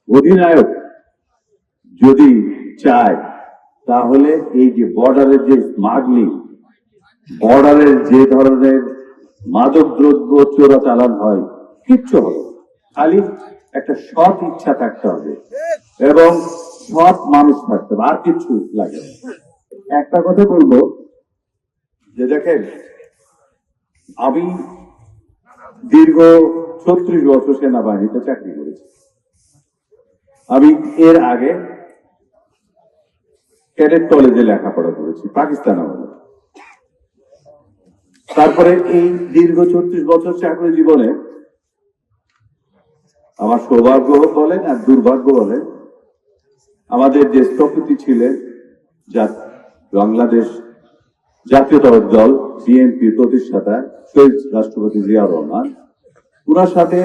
অধিনায়ক যদি চায় তাহলে এই যে বর্ডারের যে স্মাগলিং, বর্ডারের যে ধরনের মাদক দ্রব্য চোরাচালান হয়, কিচ্ছু হবে, খালি একটা সৎ ইচ্ছা থাকতে হবে এবং সৎ মানুষ থাকতে হবে, আর কিছু লাগে না। একটা কথা বলবো যে দেখেন, আমি দীর্ঘ 36 বছর সেনাবাহিনীতে চাকরি করেছি। আমি এর আগে ক্যাডেট কলেজে লেখাপড়া করেছি পাকিস্তান আমলে। তারপরে এই দীর্ঘ 36 বছর চাকরি জীবনে আমার সৌভাগ্য বলেন আর দুর্ভাগ্য বলেন, আমাদের যে স্থপতি ছিলেন বাংলাদেশ জাতীয়তাবাদী দল বিএনপির প্রতিষ্ঠাতা শহীদ রাষ্ট্রপতি জিয়াউর রহমান, ওনার সাথে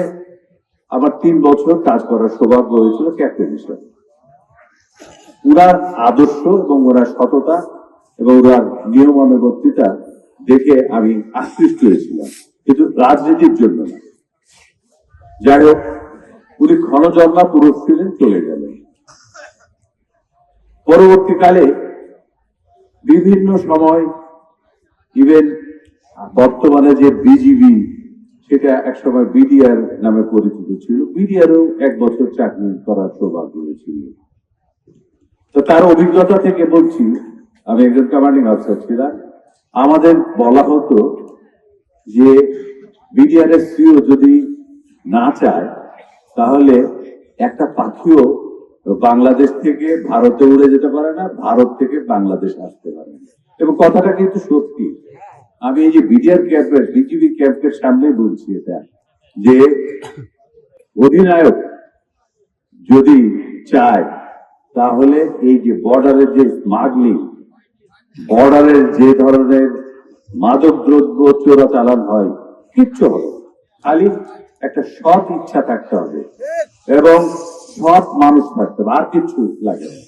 আমার 3 বছর কাজ করার সৌভাগ্য হয়েছিল ক্যাপ্টেন হিসেবে। উনার আদর্শ এবং ওনার সততা এবং ওনার নিয়মানুবর্তিতা দেখে আমি আকৃষ্ট হয়েছিলাম, কিন্তু রাজনীতির জন্য না। যাই হোক, উনি ক্ষণজন্মা পুরুষ ছিলেন, চলে গেলেন। পরবর্তীকালে বিভিন্ন সময়, ইভেন বর্তমানে যে বিজিবি, সেটা একসময় বিডিআর নামে পরিচিত ছিল, বিডিআরও 1 বছর চাকরি করার সৌভাগ্য হয়েছিল। তো তার অভিজ্ঞতা থেকে বলছি, আমি একজন কমান্ডিং অফিসার ছিলাম। আমাদের বলা হতো যে বিডিআর এর সিও যদি না চায় তাহলে একটা পাখিও বাংলাদেশ থেকে ভারতে উড়ে যেতে পারে না, ভারত থেকে বাংলাদেশ আসতে পারে না। এবং কথাটা কিন্তু সত্যি। আমি এই যে বিডিআর ক্যাম্পের, বিজিবি ক্যাম্পের সামনে বলছি এটা, যে অধিনায়ক যদি চায় তাহলে এই যে বর্ডারের যে স্মাগলিং, বর্ডারের যে ধরনের মাদক দ্রব্য চোরাচালান হয়, কিচ্ছু হবে, খালি একটা সৎ ইচ্ছা থাকতে হবে এবং সৎ মানুষ থাকতে হবে, আর কিছু লাগে না।